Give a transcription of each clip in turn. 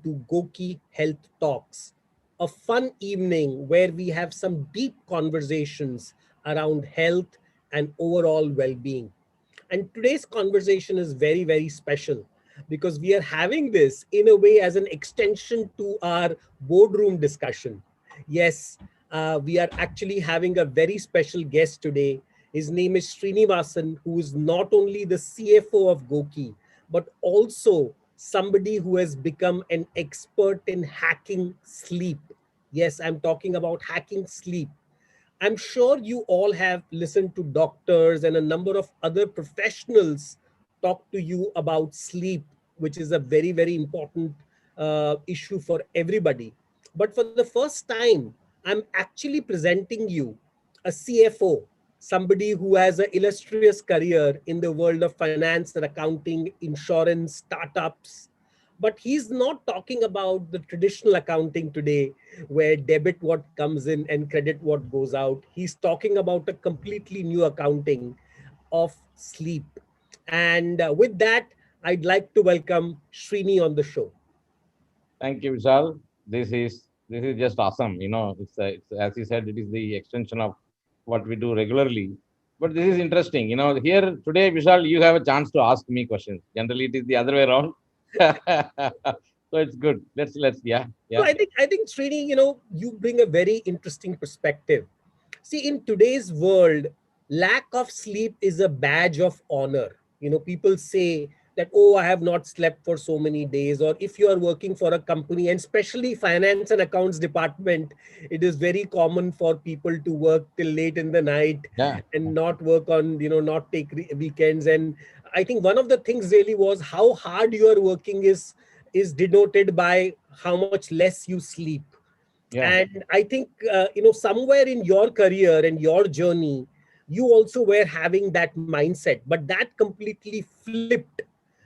to GOQii Health Talks, a fun evening where we have some deep conversations around health and overall well being. And today's conversation is very, very special because we are having this in a way as an extension to our boardroom discussion. Yes, we are actually having a very special guest today. His name is Srinivasan, who is not only the CFO of GOQii, but also somebody who has become an expert in hacking sleep. Yes, I'm talking about hacking sleep. I'm sure you all have listened to doctors and a number of other professionals talk to you about sleep, which is a very, very important issue for everybody. But for the first time, I'm actually presenting you a CFO, somebody who has an illustrious career in the world of finance and accounting, insurance, startups. But he's not talking about the traditional accounting today where debit what comes in and credit what goes out. He's talking about a completely new accounting of sleep. And with that, I'd like to welcome Srini on the show. Thank you, Vishal. This is just awesome. It's as you said, it is the extension of what we do regularly. But this is interesting. Here today, Vishal, you have a chance to ask me questions. Generally, it is the other way around. So it's good. Let's yeah, So yeah. I think Srini, you bring a very interesting perspective. See, in today's world, lack of sleep is a badge of honor. People say that, oh, I have not slept for so many days. Or if you are working for a company, and especially finance and accounts department, it is very common for people to work till late in the night Yeah. and not work on, not take weekends. And I think one of the things really was how hard you are working is denoted by how much less you sleep. Yeah. And I think somewhere in your career and your journey, you also were having that mindset, but that completely flipped.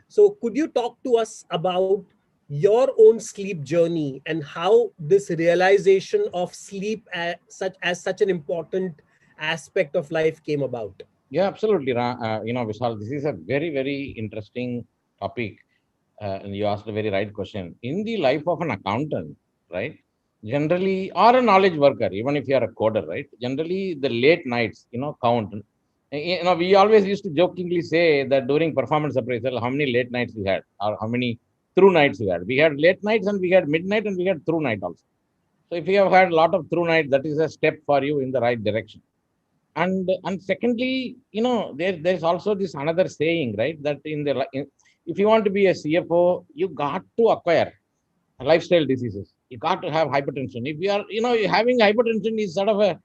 So could you talk to us about your own sleep journey and how this realization of sleep as such an important aspect of life came about? Yeah, absolutely. Vishal, this is a very, very interesting topic. And you asked a very right question. In the life of an accountant, right? Generally, or a knowledge worker, even if you are a coder, right? Generally, the late nights, count. We always used to jokingly say that during performance appraisal, how many late nights we had, or how many through nights we had. We had late nights and we had midnight and we had through night also. So if you have had a lot of through night, that is a step for you in the right direction. And secondly, there's also this another saying, right, that if you want to be a CFO, you got to acquire lifestyle diseases. You got to have hypertension. If you are, having hypertension is sort of a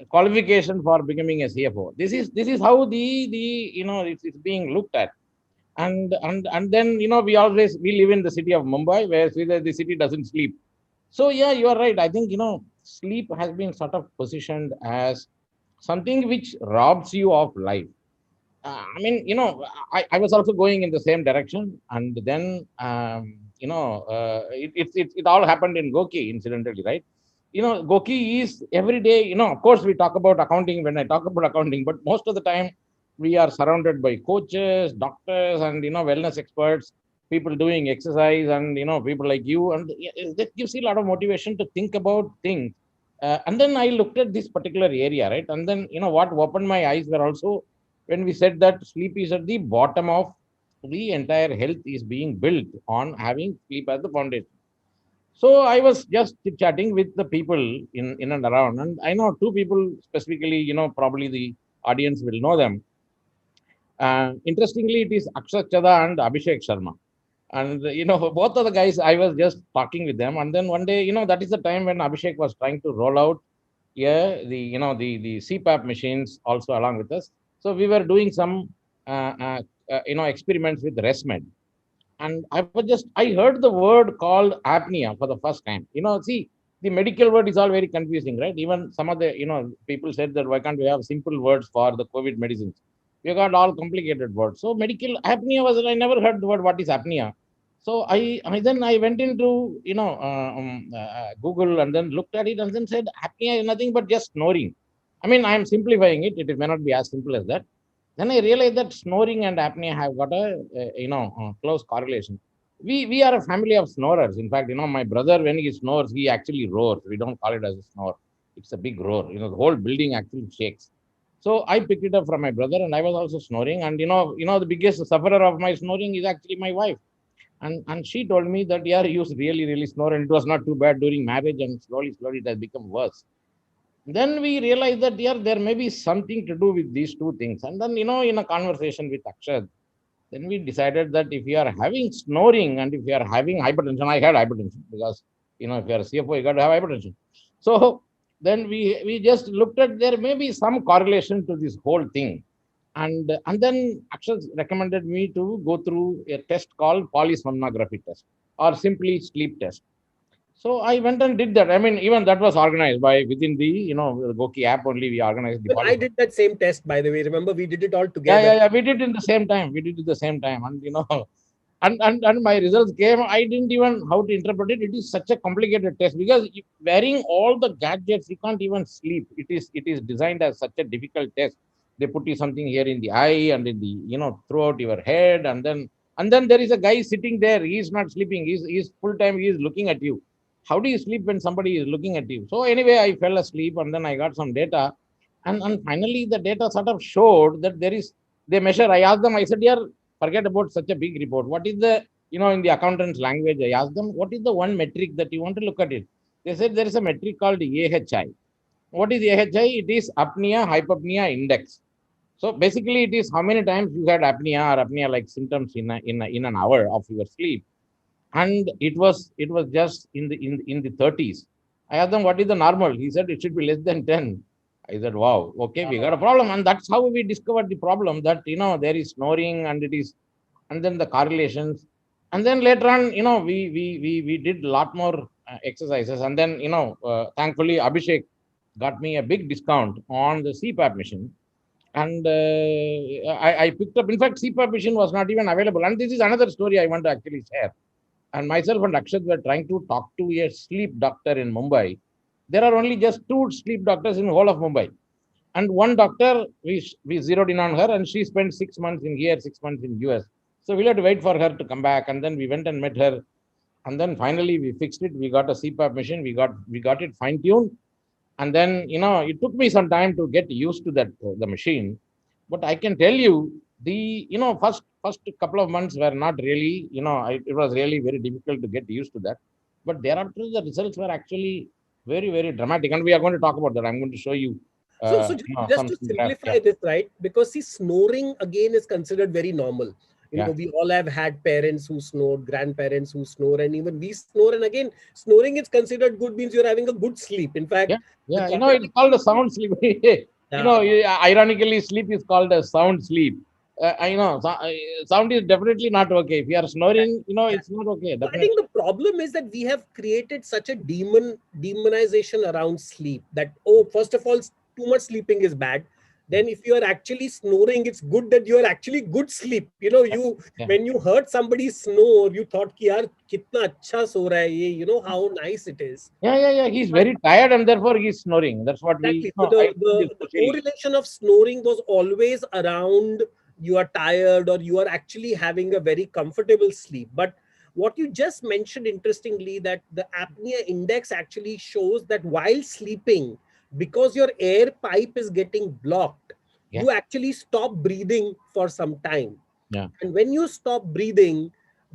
qualification for becoming a CFO. This is how it's being looked at. And then, we live in the city of Mumbai, where the city doesn't sleep. So yeah, you are right. I think, sleep has been sort of positioned as something which robs you of life. I mean, I was also going in the same direction, and then it all happened in GOQii, incidentally, right? GOQii is every day. Of course, we talk about accounting when I talk about accounting, but most of the time we are surrounded by coaches, doctors, and wellness experts, people doing exercise, and people like you, and that gives you a lot of motivation to think about things. And then I looked at this particular area, right? And then what opened my eyes were also when we said that sleep is at the bottom of the entire health is being built on having sleep as the foundation. So I was just chit chatting with the people in and around, and I know two people specifically. Probably the audience will know them. Interestingly, it is Akshat Chada and Abhishek Sharma. And both of the guys, I was just talking with them, and then one day, that is the time when Abhishek was trying to roll out, yeah, the CPAP machines also along with us. So we were doing some experiments with ResMed, and I heard the word called apnea for the first time. See, the medical word is all very confusing, right? Even some of the people said that why can't we have simple words for the COVID medicines? We got all complicated words. So medical apnea was, I never heard the word what is apnea. So I went into Google and then looked at it and then said apnea is nothing but just snoring. I mean, I am simplifying it. It may not be as simple as that. Then I realized that snoring and apnea have got a close correlation. we are a family of snorers. In fact, my brother, when he snores, he actually roars. We don't call it as a snore. It's a big roar. The whole building actually shakes. So I picked it up from my brother, and I was also snoring. And the biggest sufferer of my snoring is actually my wife. And she told me that, yeah, you really, really snore, and it was not too bad during marriage, and slowly, slowly it has become worse. Then we realized that, yeah, there may be something to do with these two things. And then, in a conversation with Akshat, then we decided that if you are having snoring and if you are having hypertension, I had hypertension because, if you are a CFO, you got to have hypertension. So then we just looked at there may be some correlation to this whole thing. And then Akshat recommended me to go through a test called polysomnography test or simply sleep test. So I went and did that. I mean, even that was organized by within the GOQii app only. We organized the Well, I polysomnography. did that same test, by the way. Remember, we did it all Yeah, together. yeah, yeah. We did it in the same time. We did it the same time, and and my results came. I didn't even how to interpret it. It is such a complicated test because wearing all the gadgets, you can't even sleep. It is designed as such a difficult test. They put you something here in the eye and in the throughout your head, and then there is a guy sitting there. He's not sleeping. He's full time. He is looking at you. How do you sleep when somebody is looking at you? So anyway, I fell asleep, and then I got some data, and finally the data sort of showed that they measure. I asked them. I said, "Yeah, forget about such a big report. What is the, in the accountant's language, I asked them, what is the one metric that you want to look at it? They said there is a metric called AHI. What is AHI? It is apnea hypopnea index. So basically, it is how many times you had apnea or apnea like symptoms in an hour of your sleep. And it was just in the 30s. I asked them what is the normal. He said it should be less than 10. I said, wow, okay, we got a problem. And that's how we discovered the problem that there is snoring and it is, and then the correlations. And then later on, we did a lot more exercises. And then, thankfully, Abhishek got me a big discount on the CPAP machine. And I picked up, in fact, CPAP machine was not even available. And this is another story I want to actually share. And myself and Akshat were trying to talk to a sleep doctor in Mumbai. There are only just two sleep doctors in the whole of Mumbai. And one doctor, we zeroed in on her, and she spent 6 months in here, 6 months in US. So we had to wait for her to come back, and then we went and met her, and then finally we fixed it. We got a CPAP machine. We got it fine tuned, and then it took me some time to get used to that the machine. But I can tell you the first couple of months were not really it was really very difficult to get used to that. But thereafter the results were actually very, very dramatic, and we are going to talk about that. I'm going to show you So just some to graphs. Yeah, simplify this, right? Because see, snoring again is considered very normal. yeah, We all have had parents who snore, grandparents who snore, and even we snore. And again, snoring is considered good, means you're having a good sleep. In yeah, fact, the yeah. It's called a correlation. sound sleep. Yeah. Ironically, sleep is called a sound sleep. Sound is definitely not okay. If you are snoring, Yeah. it's not okay. So I Definitely. think the problem is that we have created such a demonization around sleep that, oh, first of all, too much sleeping is bad. Then if you are actually snoring, it's good that you are actually good sleep. You Yeah. when you heard somebody snore, you thought ki yaar kitna acha so raha hai ye, how nice it is. Yeah, yeah, yeah. He's very tired and therefore he's snoring. That's what we, Exactly. So the, I see this the socially. correlation of snoring was always around you are tired or you are actually having a very comfortable sleep. But what you just mentioned, interestingly, that the apnea index actually shows that while sleeping, because your air pipe is getting blocked, Yeah, you actually stop breathing for some time. yeah, And when you stop breathing,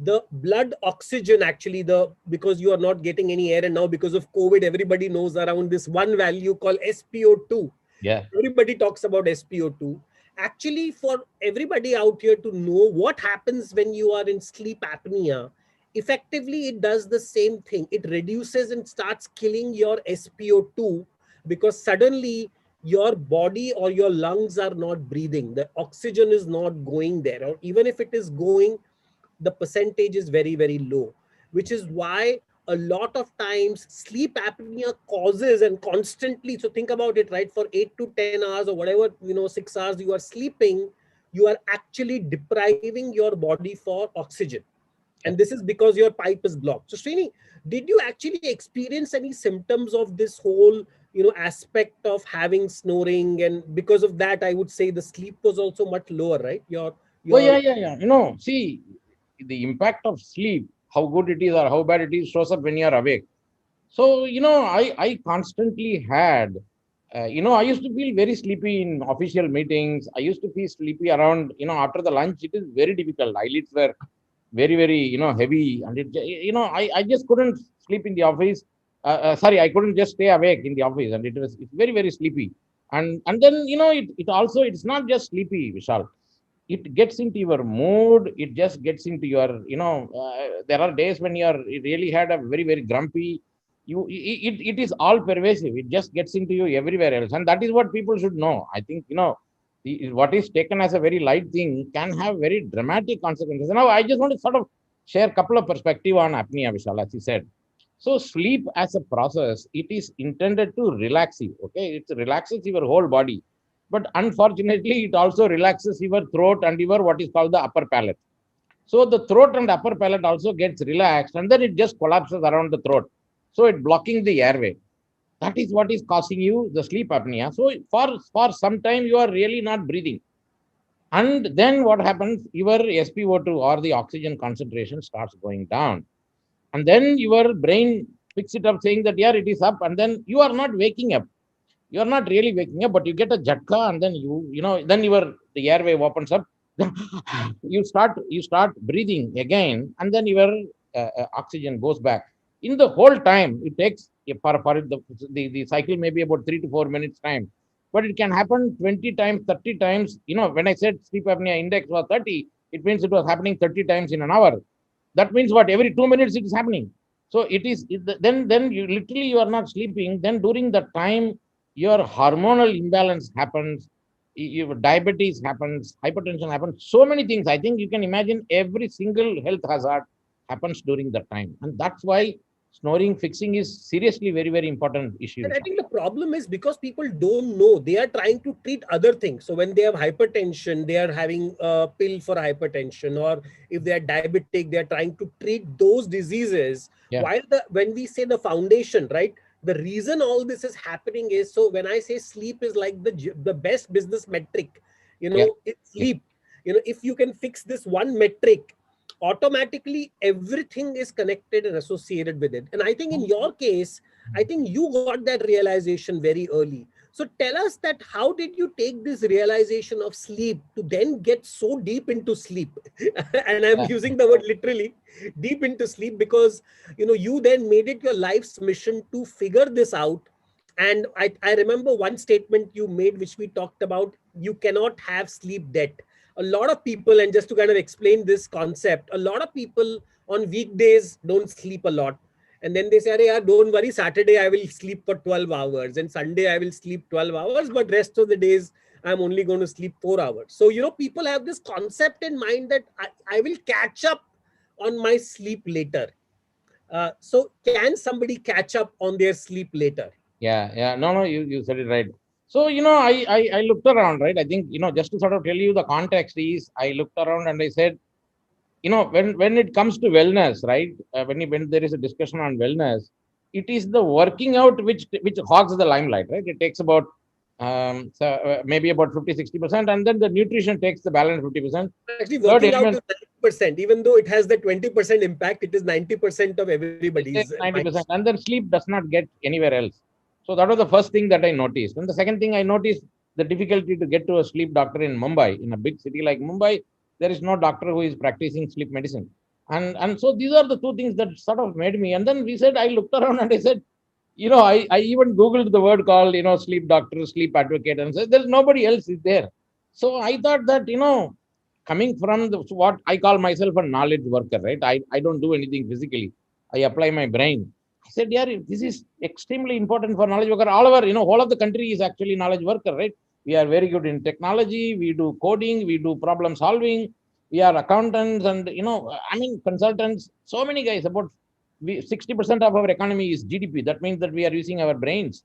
the blood oxygen actually, the because you are not getting any air, and now because of COVID, everybody knows around this one value called SpO2. yeah, Everybody talks about SpO2. Actually, for everybody out here to know what happens when you are in sleep apnea, effectively it does the same thing. It reduces and starts killing your SpO2 because suddenly your body or your lungs are not breathing. The oxygen is not going there, or even if it is going, the percentage is very, very low, which is why a lot of times sleep apnea causes and constantly. So think about it, right? For 8 to 10 hours or whatever, 6 hours you are sleeping, you are actually depriving your body for oxygen. And yeah. this is because your pipe is blocked. So Srini, did you actually experience any symptoms of this whole aspect of having snoring? And because of that, I would say the sleep was also much lower, right? Oh, Your yeah, yeah, yeah. See, the impact of sleep. how good it is or how bad it is shows up when you are awake. So, I constantly had, I used to feel very sleepy in official meetings. I used to feel sleepy around, after the lunch. It is very difficult. Eyelids were very, very, heavy. And, I just couldn't sleep in the office. Sorry, I couldn't just stay awake in the office. And it's very, very sleepy. And then, it also, it's not just sleepy, Vishal. It gets into your mood. It just gets into your, there are days when you really had a very, very grumpy. It is all pervasive. It just gets into you everywhere else. And that is what people should know. I think, what is taken as a very light thing can have very dramatic consequences. Now, I just want to sort of share a couple of perspective on apnea, Vishal, as you said. So sleep as a process, it is intended to relax you. Okay, it relaxes your whole body, but unfortunately, it also relaxes your throat and your what is called the upper palate. So the throat and upper palate also gets relaxed, and then it just collapses around the throat. So it blocking the airway. That is what is causing you the sleep apnea. So for some time you are really not breathing, and then what happens? Your SpO2 or the oxygen concentration starts going down, and then your brain picks it up saying that yeah, it is up, and then you are not waking up. You are not really waking up, but you get a jatka, and then then the airway opens up. You start breathing again, and then your oxygen goes back. In the whole time, it takes for the cycle may be about 3 to 4 minutes time, but it can happen 20 times, 30 times. When I said sleep apnea index was 30, it means it was happening 30 times in an hour. That means what? Every 2 minutes it is happening. So then you literally you are not sleeping. Then during the time your hormonal imbalance happens, your diabetes happens, hypertension happens, so many things. I think you can imagine every single health hazard happens during that time. And that's why snoring fixing is seriously very, very important issue, And I Vishal. think the problem is because people don't know, they are trying to treat other things. So when they have hypertension, they are having a pill for hypertension, or if they are diabetic, they are trying to treat those diseases. Yeah, While when we say the foundation, right? The reason all this is happening is, so when I say sleep is like the best business metric, yeah, it's yeah, sleep. If you can fix this one metric, automatically everything is connected and associated with it. And I think in your case, I think you got that realization very early. So tell us that how did you take this realization of sleep to then get so deep into sleep? And I'm yeah. using the word literally, deep into sleep, because you then made it your life's mission to figure this out. And I remember one statement you made, which we talked about: you cannot have sleep debt. A lot of people, and just to kind of explain this concept, a lot of people on weekdays don't sleep a lot, and then they say, yeah, don't worry, Saturday I will sleep for 12 hours, and Sunday I will sleep 12 hours, but rest of the days I'm only going to sleep 4 hours. So people have this concept in mind that I will catch up on my sleep later. So can somebody catch up on their sleep later? Yeah, yeah. No, no, you said it right. So, I looked around, right? I think, just to sort of tell you the context is I looked around and I said, when it comes to wellness, right? When there is a discussion on wellness, it is the working out which hogs the limelight, right? It takes about maybe about 50-60%, and then the nutrition takes the balance 50%. Actually, Third working out element is 90%. Even though it has the 20% impact, it is 90% of it everybody's takes mind. 90%, and then sleep does not get anywhere else. So that was the first thing that I noticed. And the second thing I noticed, the difficulty to get to a sleep doctor in Mumbai. In a big city like Mumbai, there is no doctor who is practicing sleep medicine. And so these are the two things that sort of made me. And then we said, I looked around and I said, I even Googled the word called, sleep doctor, sleep advocate, and said, there's nobody else is there. So I thought that, coming from what I call myself a knowledge worker, right? I don't do anything physically. I apply my brain. I said, yeah, this is extremely important for knowledge worker. All over, whole of the country is actually knowledge worker, right? We are very good in technology. We do coding. We do problem solving. We are accountants and, consultants. So many guys, about 60% of our economy is GDP. That means that we are using our brains.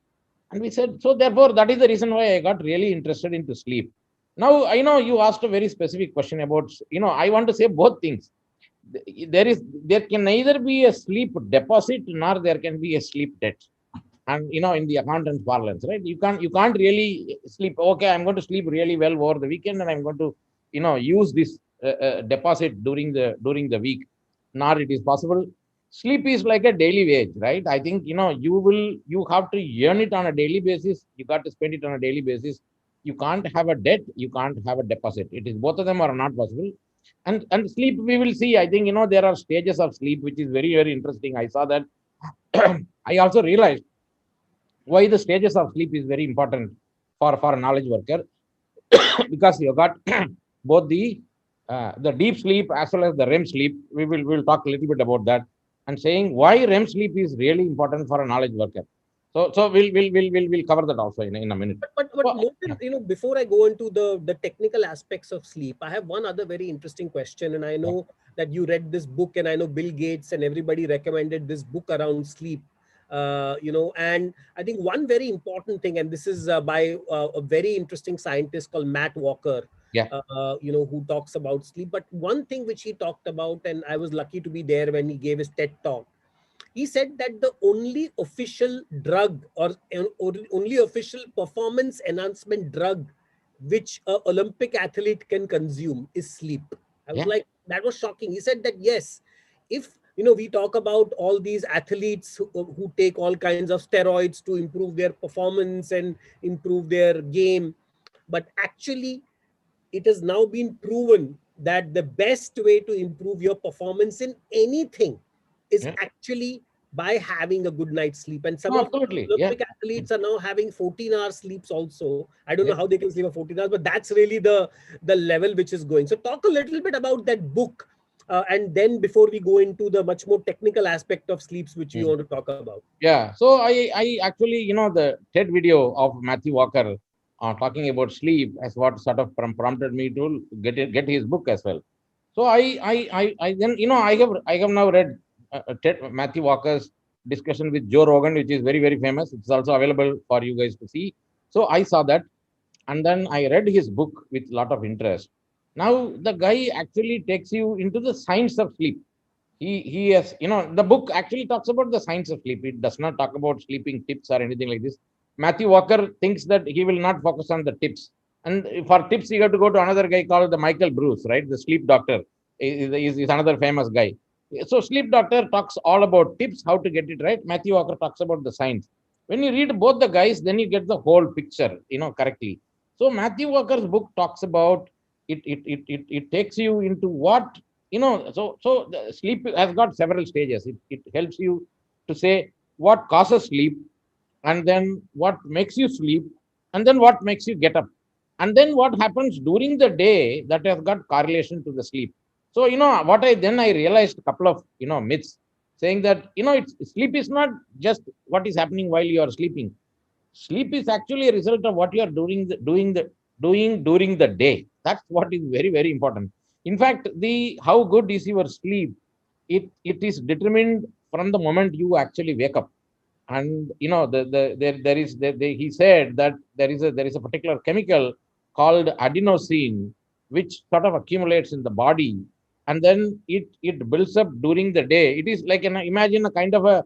And we said, so therefore, that is the reason why I got really interested into sleep. Now, I know you asked a very specific question about, I want to say both things. There can neither be a sleep deposit nor there can be a sleep debt. And, in the accountant's parlance, right? You can't really sleep. Okay, I'm going to sleep really well over the weekend and I'm going to, use this deposit during the week. nor it is possible. Sleep is like a daily wage, right? I think, you have to earn it on a daily basis. You got to spend it on a daily basis. You can't have a debt. You can't have a deposit. It is both of them are not possible. And sleep, we will see. I think, there are stages of sleep, which is very, very interesting. I saw that. I also realized why the stages of sleep is very important for a knowledge worker, because you got both the deep sleep as well as the REM sleep. We will talk a little bit about that, and saying why REM sleep is really important for a knowledge worker. So we'll cover that also in a minute. But So, more yeah, than, before I go into the technical aspects of sleep, I have one other very interesting question. And I yeah, know that you read this book, and I know Bill Gates and everybody recommended this book around sleep. And I think one very important thing, and this is by a very interesting scientist called Matt Walker, yeah, who talks about sleep. But one thing which he talked about, and I was lucky to be there when he gave his TED talk, he said that the only official drug, or only official performance enhancement drug which a Olympic athlete can consume is sleep. I was yeah, like, that was shocking. He said that yes, if we talk about all these athletes who take all kinds of steroids to improve their performance and improve their game, but actually it has now been proven that the best way to improve your performance in anything is yeah. actually by having a good night's sleep. And some No, of absolutely. the Yeah. Olympic athletes are now having 14-hour sleeps also. I don't know Yeah. how they can sleep for 14 hours, but that's really the level which is going. So talk a little bit about that book, and then before we go into the much more technical aspect of sleeps which we Mm. want to talk about. Yeah. So I actually, the TED video of Matthew Walker talking about sleep as what sort of prompted me to get his book as well. So I then, I have now read Matthew Walker's discussion with Joe Rogan, which is very, very famous. It's also available for you guys to see. So I saw that, and then I read his book with a lot of interest. Now the guy actually takes you into the science of sleep. He has, the book actually talks about the science of sleep. It does not talk about sleeping tips or anything like this. Matthew Walker thinks that he will not focus on the tips, and for tips you have to go to another guy called the Michael Bruce, right? The sleep doctor is another famous guy. So sleep doctor talks all about tips, how to get it right. Matthew Walker talks about the science. When you read both the guys, then you get the whole picture, correctly. So Matthew Walker's book talks about it takes you into what, so the sleep has got several stages. It helps you to say what causes sleep, and then what makes you sleep, and then what makes you get up, and then what happens during the day that has got correlation to the sleep. So what I realized a couple of myths, saying that it's sleep is not just what is happening while you are sleeping. Sleep is actually a result of what you are doing during the day. That's what is very, very important. In fact, the how good is your sleep, it is determined from the moment you actually wake up. And there is he said that there is a particular chemical called adenosine, which sort of accumulates in the body, and then it builds up during the day. It is like imagine a kind of a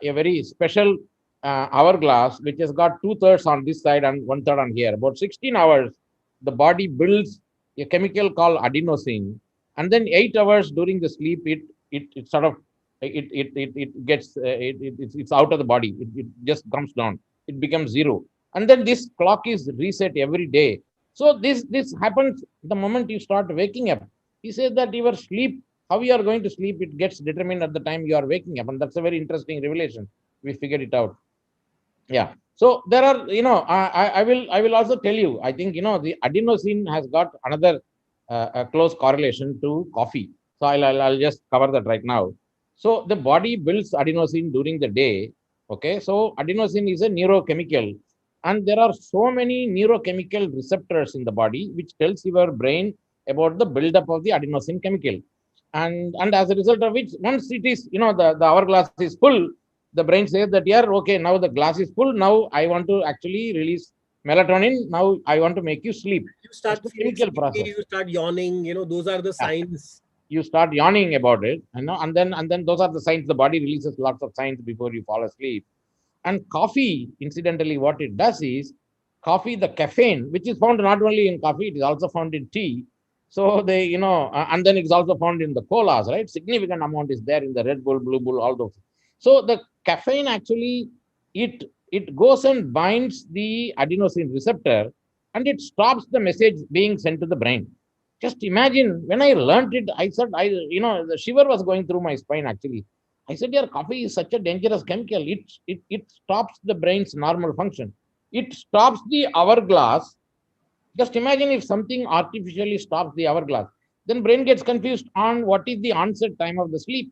very special hourglass, which has got two-thirds on this side and one-third on here. About 16 hours the body builds a chemical called adenosine, and then 8 hours during the sleep, it sort of it gets it's out of the body. It just comes down. It becomes zero, and then this clock is reset every day. So this happens the moment you start waking up. He says that your sleep, how you are going to sleep, it gets determined at the time you are waking up, and that's a very interesting revelation. We figured it out. Yeah. So there are, I will also tell you, I think, the adenosine has got another a close correlation to coffee. So I'll just cover that right now. So the body builds adenosine during the day. Okay. So adenosine is a neurochemical, and there are so many neurochemical receptors in the body, which tells your brain about the buildup of the adenosine chemical. And as a result of which, once it is, the hourglass is full, the brain says that, yeah, okay, now the glass is full. Now I want to actually release melatonin. Now I want to make you sleep. You That's start the feeling chemical sleepy, process. you start yawning, those are the Yeah. signs. You start yawning about it, and then those are the signs. The body releases lots of signs before you fall asleep. And coffee, incidentally, what it does is, coffee, the caffeine, which is found not only in coffee, it is also found in tea. So they, and then it's also found in the colas, right? Significant amount is there in the Red Bull, Blue Bull, all those. So the caffeine actually, it goes and binds the adenosine receptor, and it stops the message being sent to the brain. Just imagine, when I learned it, I said, the shiver was going through my spine actually. I said, yeah, coffee is such a dangerous chemical. It stops the brain's normal function. It stops the hourglass. Just imagine if something artificially stops the hourglass, then brain gets confused on what is the onset time of the sleep.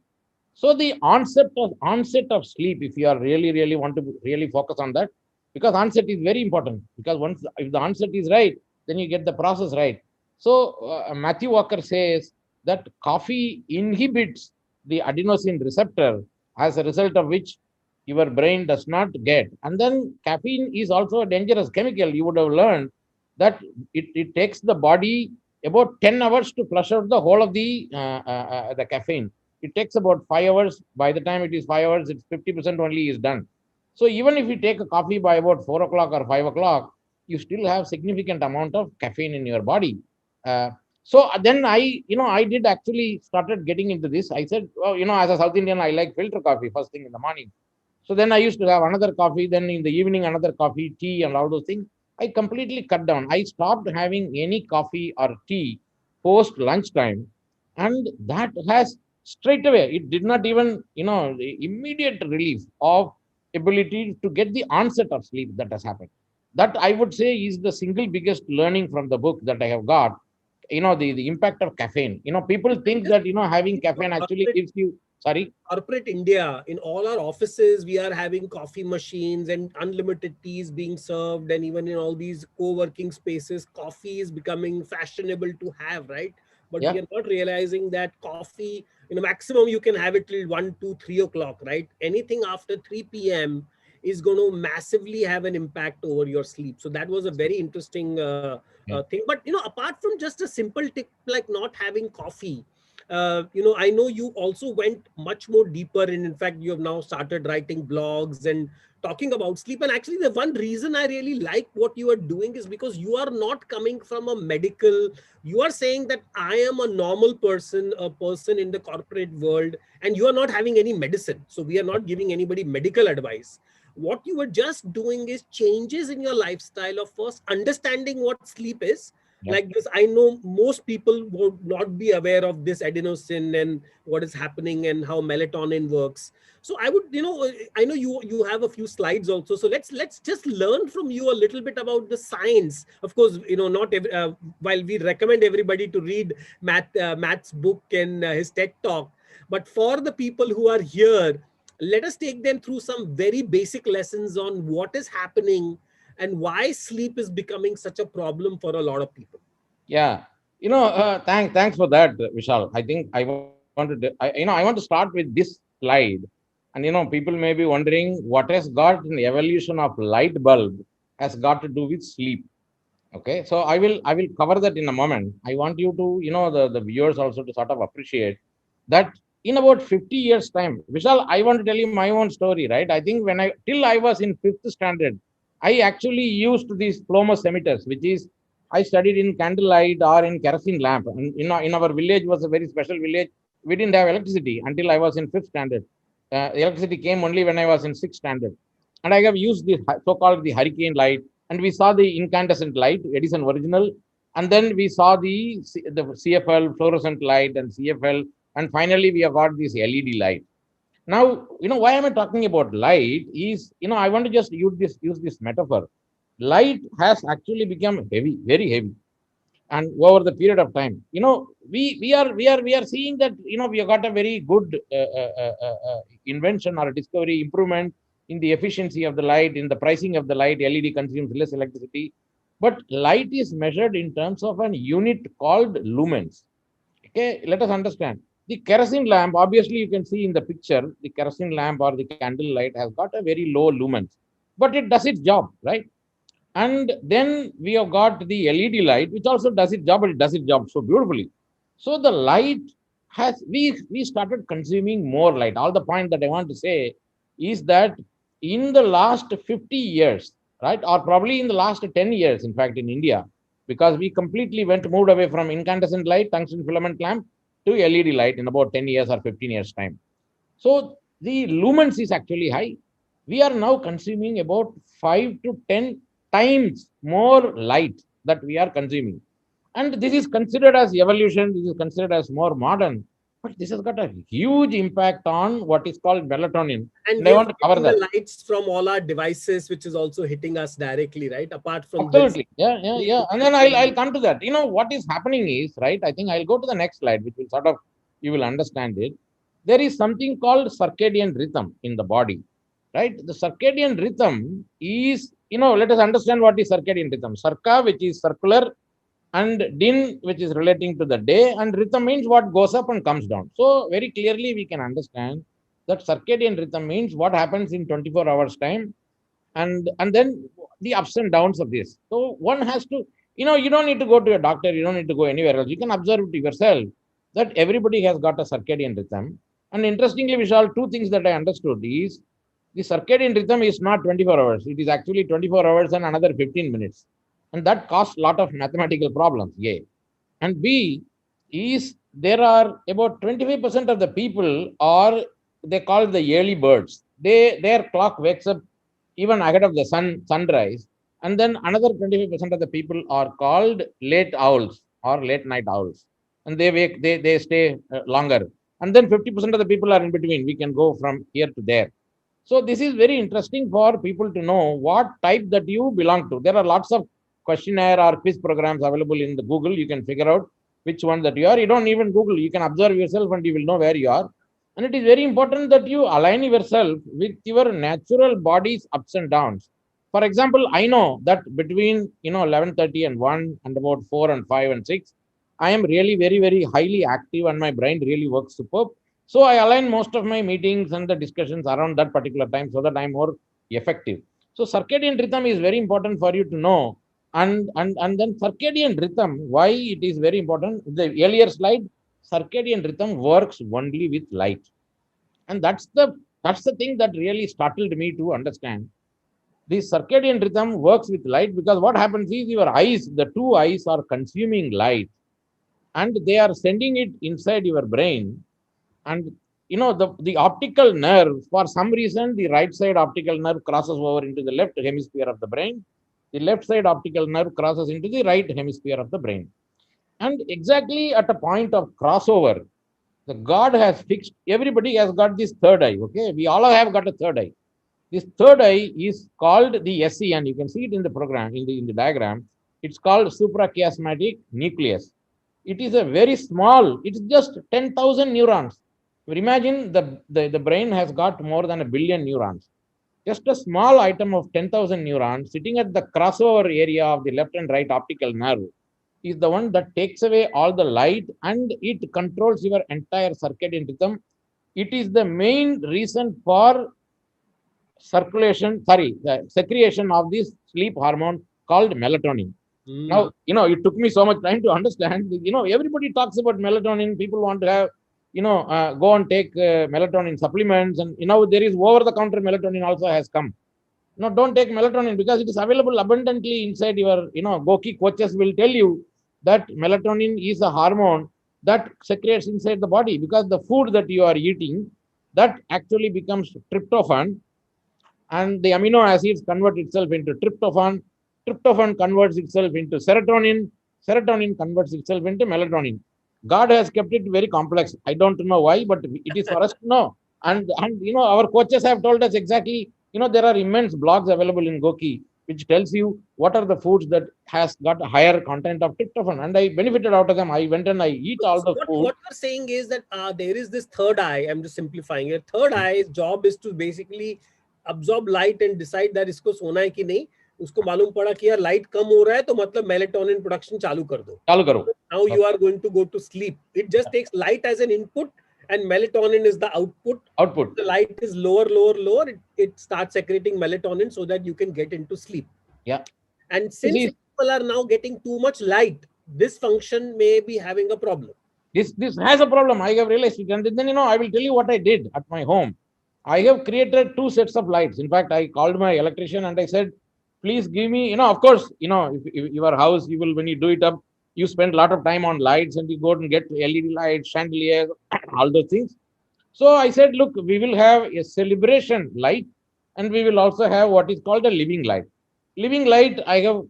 So the onset of sleep, if you are really want to really focus on that, because onset is very important. Because once if the onset is right, then you get the process right. So Matthew Walker says that coffee inhibits the adenosine receptor, as a result of which your brain does not get. And then caffeine is also a dangerous chemical. You would have learned that it takes the body about 10 hours to flush out the whole of the caffeine. It takes about 5 hours. By the time it is 5 hours, it's 50% only is done. So even if you take a coffee by about 4 o'clock or 5 o'clock, you still have significant amount of caffeine in your body. So then I did actually started getting into this. I said, well, as a South Indian, I like filter coffee first thing in the morning. So then I used to have another coffee, then in the evening, another coffee, tea, and all those things. I completely cut down. I stopped having any coffee or tea post lunchtime. And that has straight away, it did not even, the immediate relief of ability to get the onset of sleep that has happened. That I would say is the single biggest learning from the book that I have got. The impact of caffeine. People think that, having caffeine actually gives you, sorry. Corporate India, in all our offices, we are having coffee machines and unlimited teas being served. And even in all these co working spaces, coffee is becoming fashionable to have, right? But we Yeah. are not realizing that coffee, maximum you can have it till 1, 2, 3 o'clock, right? Anything after 3 p.m. is going to massively have an impact over your sleep. So that was a very interesting Yeah. thing. But, apart from just a simple tip like not having coffee, I know you also went much more deeper, and in fact, you have now started writing blogs and talking about sleep. And actually, the one reason I really like what you are doing is because you are not coming from a medical, you are saying that I am a normal person, a person in the corporate world, and you are not having any medicine. So, we are not giving anybody medical advice. What you were just doing is changes in your lifestyle of first understanding what sleep is. Yeah. Like this, I know most people would not be aware of this adenosine and what is happening and how melatonin works. So I would, I know you have a few slides also, so let's just learn from you a little bit about the science. Of course, not every, while we recommend everybody to read Matt's book and his TED talk, but for the people who are here, let us take them through some very basic lessons on what is happening and why sleep is becoming such a problem for a lot of people. Yeah, thanks for that, Vishal. I think I want to start with this slide, and people may be wondering what has got an evolution of light bulb has got to do with sleep. Okay, so I will cover that in a moment. I want you to, the viewers also to sort of appreciate that in about 50 years time. Vishal, I want to tell you my own story, right? I think when I was in fifth standard, I actually used these plumos emitters, which is I studied in candlelight or in kerosene lamp. And in our village was a very special village. We didn't have electricity until I was in fifth standard. Electricity came only when I was in sixth standard, and I have used the so-called the hurricane light, and we saw the incandescent light, Edison original, and then we saw the CFL fluorescent light and CFL, and finally we have got this LED light. Now, why am I talking about light is, I want to just use this metaphor. Light has actually become heavy, very heavy, and over the period of time, we are seeing that, we have got a very good invention or a discovery improvement in the efficiency of the light, in the pricing of the light. LED consumes less electricity, but light is measured in terms of an unit called lumens. Okay, let us understand. The kerosene lamp, obviously you can see in the picture, the kerosene lamp or the candle light has got a very low lumens, but it does its job, right? And then we have got the LED light, which also does its job, but it does its job so beautifully. So the light we started consuming more light. All the point that I want to say is that in the last 50 years, right, or probably in the last 10 years, in fact, in India, because we completely moved away from incandescent light, tungsten filament lamp to LED light in about 10 years or 15 years time. So the lumens is actually high. We are now consuming about 5 to 10 times more light that we are consuming. And this is considered as evolution, this is considered as more modern, but this has got a huge impact on what is called melatonin. And And I we are want to cover getting that. the lights from all our devices, which is also hitting us directly, right? Apart from this, Absolutely. Yeah, yeah, sleep yeah. And then I'll deprivation. come to that. What is happening is, right? I think I'll go to the next slide, which will sort of you will understand it. There is something called circadian rhythm in the body, right? The circadian rhythm is, let us understand what is circadian rhythm. Circa, which is circular, and din, which is relating to the day, and rhythm means what goes up and comes down. So very clearly we can understand that circadian rhythm means what happens in 24 hours time, and then the ups and downs of this. So one has to, you don't need to go to a doctor, you don't need to go anywhere else. You can observe it yourself that everybody has got a circadian rhythm. And interestingly, Vishal, two things that I understood is the circadian rhythm is not 24 hours. It is actually 24 hours and another 15 minutes. And that causes a lot of mathematical problems. A. And B is there are about 25% of the people are, they call the early birds. Their clock wakes up even ahead of the sunrise. And then another 25% of the people are called late owls or late night owls. And they stay longer. And then 50% of the people are in between. We can go from here to there. So this is very interesting for people to know what type that you belong to. There are lots of questionnaire or quiz programs available in the Google. You can figure out which one that you are. You don't even Google. You can observe yourself and you will know where you are. And it is very important that you align yourself with your natural body's ups and downs. For example, I know that between 11:30 and 1 and about 4 and 5 and 6, I am really very, very highly active and my brain really works superb. So I align most of my meetings and the discussions around that particular time so that I'm more effective. So circadian rhythm is very important for you to know. And then circadian rhythm, why it is very important. The earlier slide, circadian rhythm works only with light. And that's the thing that really startled me to understand. The circadian rhythm works with light because what happens is your eyes, the two eyes are consuming light and they are sending it inside your brain. And the optical nerve, for some reason the right side optical nerve crosses over into the left hemisphere of the brain, the left side optical nerve crosses into the right hemisphere of the brain. And exactly at a point of crossover, the God has fixed, everybody has got this third eye. Okay, we all have got a third eye. This third eye is called the SCN. You can see it in the program, in the diagram. It's called suprachiasmatic nucleus. It is a very small, it's just 10,000 neurons. Imagine the brain has got more than a billion neurons. Just a small item of 10,000 neurons sitting at the crossover area of the left and right optical nerve is the one that takes away all the light and it controls your entire circadian rhythm. It is the main reason for the secretion of this sleep hormone called melatonin. Hmm. Now, it took me so much time to understand. Everybody talks about melatonin. People want to have, go and take melatonin supplements. And, there is over-the-counter melatonin also has come. No, don't take melatonin because it is available abundantly inside your, GOQii coaches will tell you that melatonin is a hormone that secretes inside the body because the food that you are eating, that actually becomes tryptophan, and the amino acids convert itself into tryptophan. Tryptophan converts itself into serotonin. Serotonin converts itself into melatonin. God has kept it very complex. I don't know why, but it is for us to know. And our coaches have told us exactly. There are immense blogs available in GOQii which tells you what are the foods that has got a higher content of tryptophan, and I benefited out of them. I went and I eat all So the food. what you're saying is that there is this third eye. I'm just simplifying it. Third eye's job is to basically absorb light and decide that इसको सोना है कि नहीं. उसको मालूम पड़ा कि यार लाइट कम हो रहा है तो मतलब मेलेटोनिन प्रोडक्शन चालू कर दो. चालू करो. Now you are going to go to sleep. It just takes light as an input and melatonin is the output. Output. The light is lower, lower, lower. It starts secreting melatonin so that you can get into sleep. Yeah. And This since is people are now getting too much light, this function may be having a problem. This has a problem. I have realized it. And then, I will tell you what I did at my home. I have created two sets of lights. In fact, I called my electrician and I said, please give me, of course, if your house, you will, when you do it up, you spend a lot of time on lights and you go and get LED lights, chandeliers, all those things. So I said, look, we will have a celebration light, and we will also have what is called a living light. Living light, I have,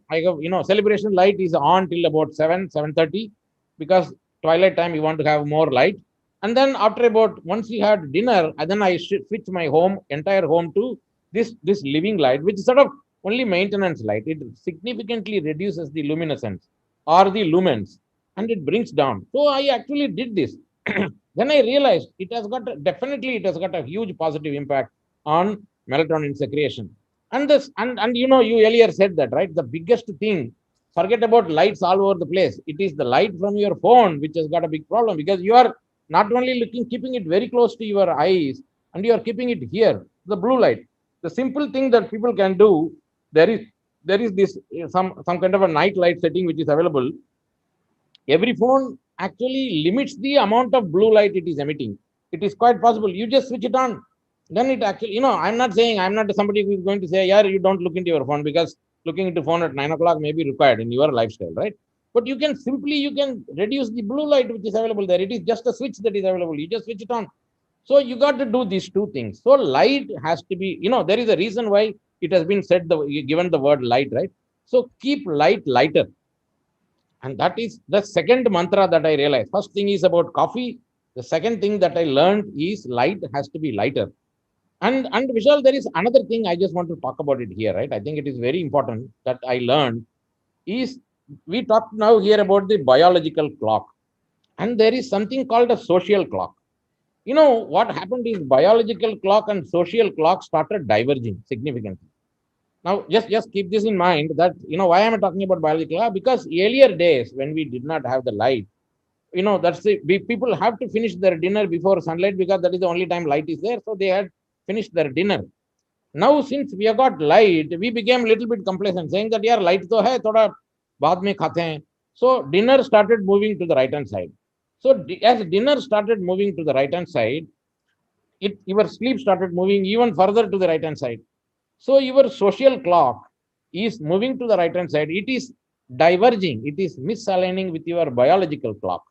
celebration light is on till about 7:30, because twilight time you want to have more light. And then after about, once we had dinner, and then I switch my entire home to this living light, which is sort of only maintenance light. It significantly reduces the luminescence or the lumens, and it brings down. So I actually did this. Then I realized definitely it has got a huge positive impact on melatonin secretion. And you earlier said that, right? The biggest thing, forget about lights all over the place. It is the light from your phone which has got a big problem, because you are not only keeping it very close to your eyes, and you are keeping it here, the blue light. The simple thing that people can do, there is this some kind of a night light setting which is available. Every phone actually limits the amount of blue light it is emitting. It is quite possible. You just switch it on. Then it actually, I'm not saying, I'm not somebody who is going to say, yeah, you don't look into your phone, because looking into phone at 9 o'clock may be required in your lifestyle, right? But you can reduce the blue light which is available there. It is just a switch that is available. You just switch it on. So you got to do these two things. So light has to be, there is a reason why it has been said, given the word light, right? So keep light lighter. And that is the second mantra that I realized. First thing is about coffee. The second thing that I learned is light has to be lighter. And Vishal, there is another thing I just want to talk about it here, right? I think it is very important that I learned is, we talk now here about the biological clock, and there is something called a social clock. What happened is, biological clock and social clock started diverging significantly. Now, just keep this in mind, that, why am I talking about biological clock? Because earlier days, when we did not have the light, people have to finish their dinner before sunlight, because that is the only time light is there. So they had finished their dinner. Now, since we have got light, we became a little bit complacent, saying that, yeah, light to hai, thoda baad mein khate hain. So dinner started moving to the right hand side. So as dinner started moving to the right hand side, your sleep started moving even further to the right hand side. So your social clock is moving to the right hand side. It is diverging. It is misaligning with your biological clock.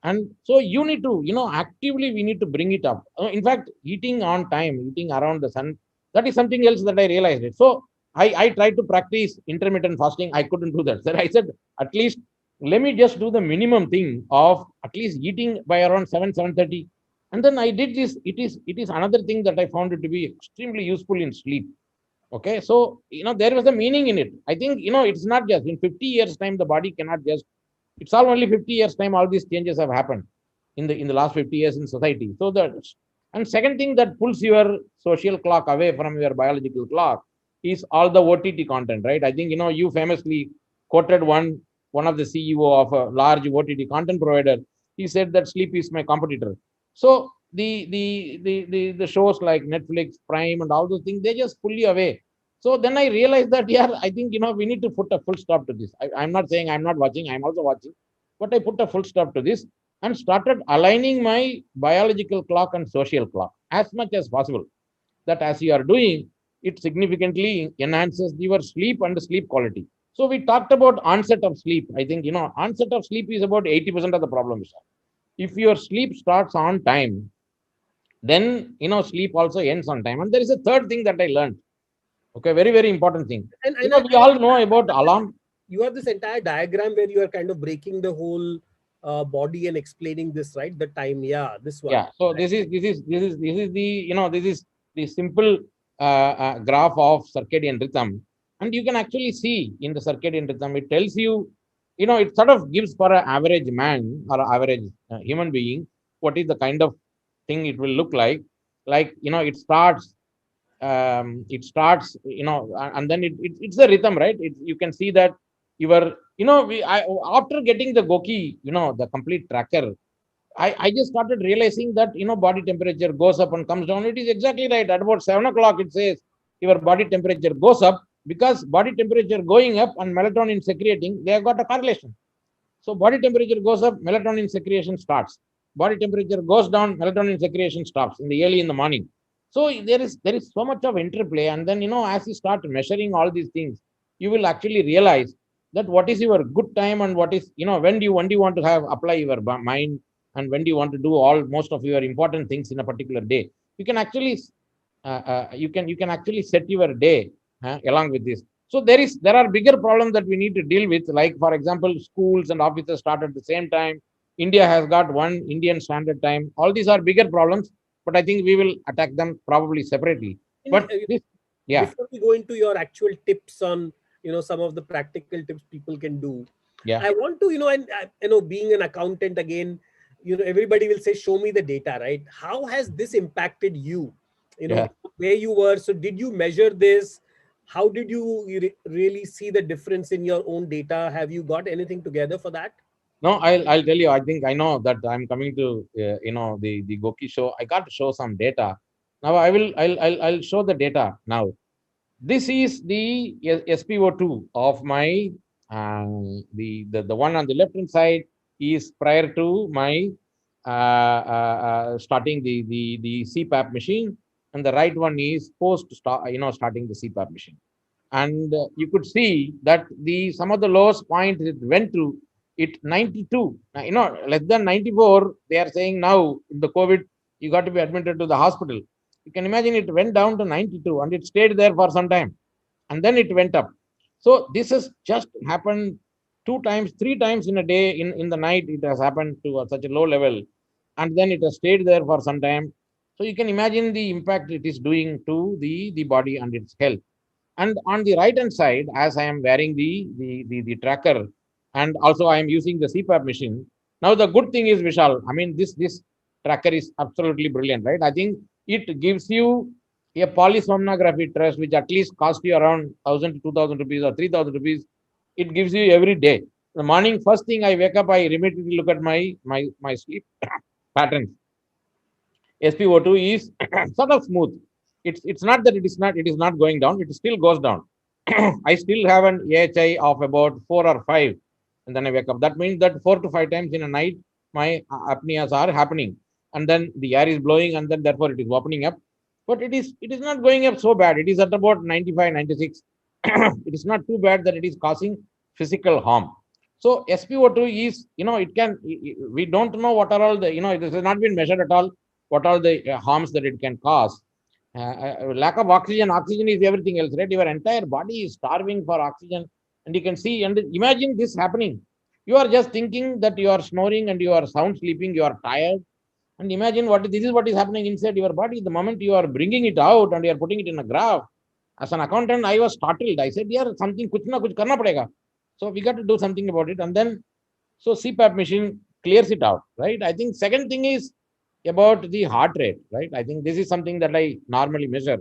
And so you need to, actively we need to bring it up. In fact, eating on time, eating around the sun, that is something else that I realized it. So I tried to practice intermittent fasting. I couldn't do that. So I said, at least let me just do the minimum thing of at least eating by around 7:30. And then I did this. It is another thing that I found it to be extremely useful in sleep. Okay, so there was a meaning in it. I think it's not just in 50 years time the body cannot just. It's all only 50 years time. All these changes have happened in the last 50 years in society. So that, and second thing that pulls your social clock away from your biological clock is all the OTT content, right? I think you famously quoted one of the CEO of a large OTT content provider. He said that sleep is my competitor. So the shows like Netflix, Prime, and all those things, they just pull you away. So then I realized that, yeah, I think we need to put a full stop to this. I'm not saying I'm not watching, I'm also watching, but I put a full stop to this and started aligning my biological clock and social clock as much as possible. That as you are doing, it significantly enhances your sleep and sleep quality. So we talked about onset of sleep. I think onset of sleep is about 80% of the problem. If your sleep starts on time, then sleep also ends on time. And there is a third thing that I learned. Okay, very, very important thing. And We all know about alarm. you have this entire diagram where you are kind of breaking the whole body and explaining this, right? The time, yeah, this one. Yeah. So this is the this is the simple graph of circadian rhythm, and you can actually see in the circadian rhythm, it tells you, it sort of gives for an average man or average human being what is the kind of thing it will look like. Like it starts, and then it's a rhythm, right? You can see that your, after getting the GOQii, the complete tracker, I just started realizing that body temperature goes up and comes down. It is exactly right. At about 7 o'clock, it says your body temperature goes up, because body temperature going up and melatonin secreting, they have got a correlation. So body temperature goes up, melatonin secretion starts. Body temperature goes down, melatonin secretion stops in the morning. So there is so much of interplay, and then as you start measuring all these things, you will actually realize that what is your good time and what is, when do you want to have apply your mind, and when do you want to do all most of your important things in a particular day. You can actually you can actually set your day along with this. So there are bigger problems that we need to deal with, like for example, schools and offices start at the same time. India has got one Indian standard time. All these are bigger problems, but I think we will attack them probably separately. In, But this, yeah, before we go into your actual tips on, some of the practical tips people can do, yeah, I want to, and being an accountant again, everybody will say, show me the data, right? How has this impacted you, yeah. where you were? So did you measure this? How did you really see the difference in your own data? Have you got anything together for that? No, I'll tell you. I think I know that I'm coming to the GOQii show. I got to show some data. Now I'll show the data now. This is the SpO2 of my the one on the left hand side is prior to my starting the CPAP machine, and the right one is post starting the CPAP machine. And you could see that the some of the lowest point it went to it 92. Now, less than 94. They are saying now in the COVID you got to be admitted to the hospital. You can imagine it went down to 92 and it stayed there for some time, and then it went up. So this has just happened two times, three times in a day. In the night, it has happened to such a low level, and then it has stayed there for some time. So you can imagine the impact it is doing to the body and its health. And on the right hand side, as I am wearing the tracker, and also I am using the CPAP machine. Now the good thing is, Vishal, I mean this tracker is absolutely brilliant, right? I think it gives you a polysomnography test, which at least cost you around 1,000 to 2,000 rupees or 3,000 rupees. It gives you every day. The morning, first thing I wake up, I immediately look at my sleep patterns. SpO2 is sort of smooth. It's not that it is not going down. It still goes down. I still have an AHI of about 4 or 5, and then I wake up. That means that 4 to 5 times in a night my apneas are happening, and then the air is blowing, and then therefore it is opening up. But it is not going up so bad. It is at about 95, 96. It is not too bad that it is causing physical harm. So SpO2 is, it can, we don't know what are all the, it has not been measured at all, what are the harms that it can cause. Lack of oxygen, oxygen is everything else, right? Your entire body is starving for oxygen, and you can see, and imagine this happening. You are just thinking that you are snoring and you are sound sleeping, you are tired, and imagine this is what is happening inside your body. The moment you are bringing it out and you are putting it in a graph, as an accountant, I was startled. I said, yeah, something kuch na kuch karna padega. So we got to do something about it. And then, so CPAP machine clears it out, right? I think second thing is about the heart rate, right? I think this is something that I normally measure.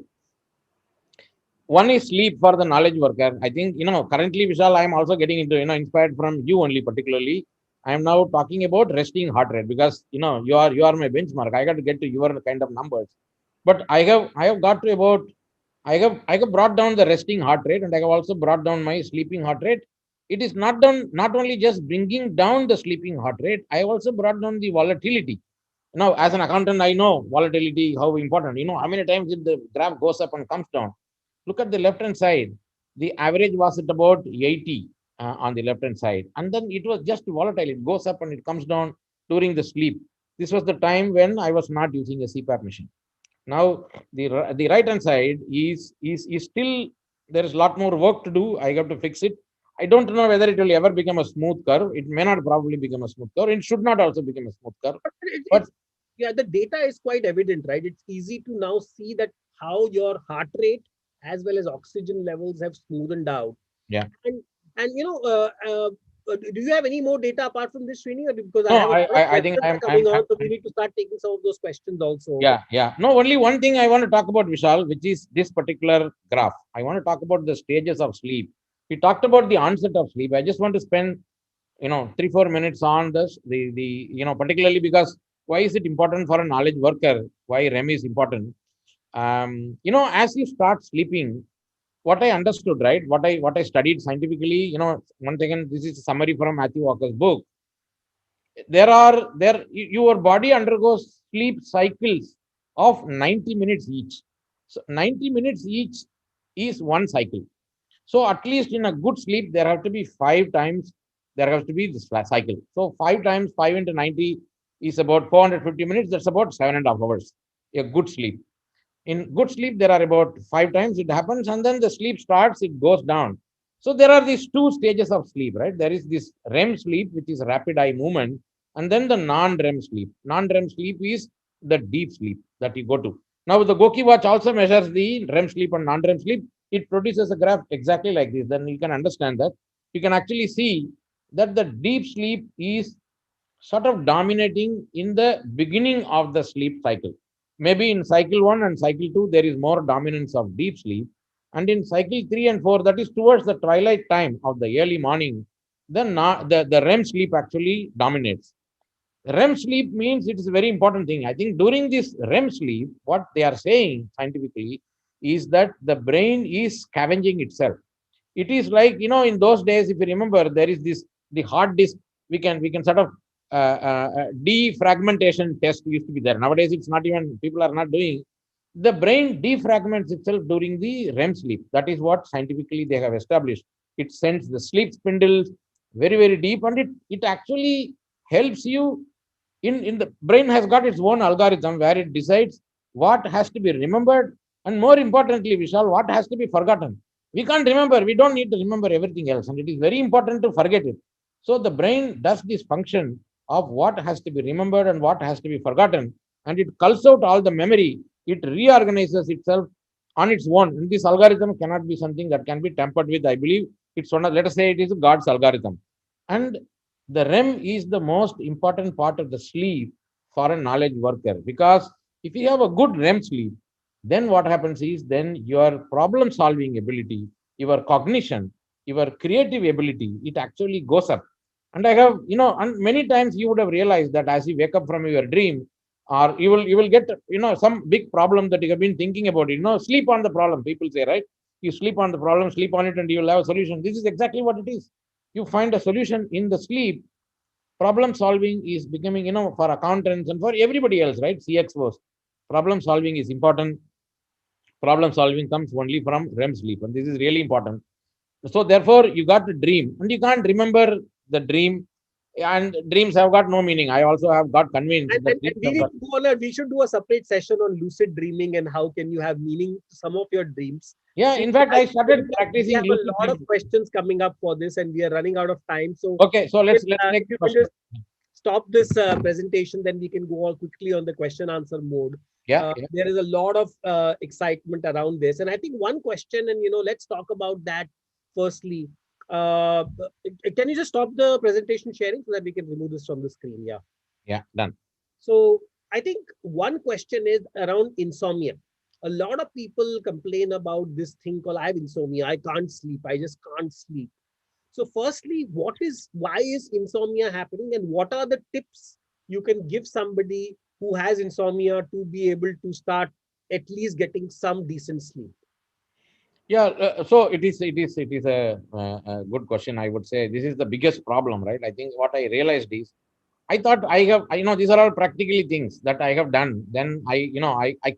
One is sleep for the knowledge worker. I think, currently, Vishal, I am also getting into, inspired from you only particularly. I am now talking about resting heart rate because, you are my benchmark. I got to get to your kind of numbers. But I have got to about, I have brought down the resting heart rate, and I have also brought down my sleeping heart rate. It is not only just bringing down the sleeping heart rate, I have also brought down the volatility. Now, as an accountant, I know volatility, how important. How many times if the graph goes up and comes down. Look at the left hand side. The average was at about 80 on the left hand side. And then it was just volatile. It goes up and it comes down during the sleep. This was the time when I was not using a CPAP machine. Now, the right hand side is still, there is a lot more work to do. I have to fix it. I don't know whether it will ever become a smooth curve. It may not probably become a smooth curve. It should not also become a smooth curve. But But yeah, the data is quite evident, right? It's easy to now see that how your heart rate as well as oxygen levels have smoothened out. yeah, And do you have any more data apart from this, Srini? Or because I no, have a lot of I think questions are coming on, so we need to start taking some of those questions also. yeah, yeah. No, only one thing I want to talk about, Vishal, which is this particular graph. I want to talk about the stages of sleep. We talked about the onset of sleep. I just want to spend, 3 4 minutes on the particularly because why is it important for a knowledge worker? Why REM is important? As you start sleeping, what I understood, right? What I studied scientifically, once again, this is a summary from Matthew Walker's book. Your body undergoes sleep cycles of 90 minutes each. So 90 minutes each is one cycle. So at least in a good sleep, there have to be 5 times, there has to be this cycle. So 5 times 5 into 90 is about 450 minutes. That's about 7.5 hours. A good sleep. In good sleep, there are about 5 times it happens, and then the sleep starts, it goes down. So there are these two stages of sleep, right? There is this REM sleep, which is rapid eye movement, and then the non-REM sleep. Non-REM sleep is the deep sleep that you go to. Now, the GOQii watch also measures the REM sleep and non-REM sleep. It produces a graph exactly like this. Then you can understand that. You can actually see that the deep sleep is sort of dominating in the beginning of the sleep cycle. Maybe in cycle 1 and cycle 2, there is more dominance of deep sleep. And in cycle 3 and 4, that is towards the twilight time of the early morning, the REM sleep actually dominates. REM sleep means it is a very important thing. I think during this REM sleep, what they are saying scientifically is that the brain is scavenging itself. It is like, in those days, if you remember, there is this the hard disk. We can sort of defragmentation test used to be there. Nowadays, it's not even, people are not doing. The brain defragments itself during the REM sleep. That is what scientifically they have established. It sends the sleep spindles very, very deep, and it actually helps you. In the brain has got its own algorithm where it decides what has to be remembered, and more importantly, Vishal, what has to be forgotten. We can't remember, we don't need to remember everything else, and it is very important to forget it. So the brain does this function of what has to be remembered and what has to be forgotten, and it culls out all the memory. It reorganizes itself on its own, and this algorithm cannot be something that can be tampered with. I believe it's one of, let us say it is God's algorithm. And the REM is the most important part of the sleep for a knowledge worker, because if you have a good REM sleep, then what happens is, then your problem solving ability, your cognition, your creative ability, it actually goes up. And I have, and many times you would have realized that as you wake up from your dream, or you will get, some big problem that you have been thinking about, sleep on the problem, people say, right? You sleep on the problem, sleep on it, and you will have a solution. This is exactly what it is. You find a solution in the sleep. Problem solving is becoming, for accountants and for everybody else, right? CXOs, problem solving is important. Problem solving comes only from REM sleep, and this is really important. So therefore, you got to dream, and you can't remember the dream, and dreams have got no meaning. I also have got convinced And, that and, and dreams we have need got. to go on we should do a separate session on lucid dreaming and how can you have meaning to some of your dreams. Yeah, And in fact, I I think started we practicing have a lucid lot of dreaming. questions coming up for this and we are running out of time. So Okay, so let's if take you can question. just stop this presentation, then we can go on quickly on the question answer mode. Yeah, yeah, There is a lot of excitement around this. And I think one question, and let's talk about that firstly. Can you just stop the presentation sharing so that we can remove this from the screen? Yeah. yeah, done. So I think one question is around insomnia. A lot of people complain about this thing called I have insomnia. I can't sleep. I just can't sleep. So, firstly, why is insomnia happening, and what are the tips you can give somebody who has insomnia to be able to start at least getting some decent sleep? Yeah, so it is a good question. I would say this is the biggest problem, right? I think what I realized is, I thought these are all practically things that I have done. Then I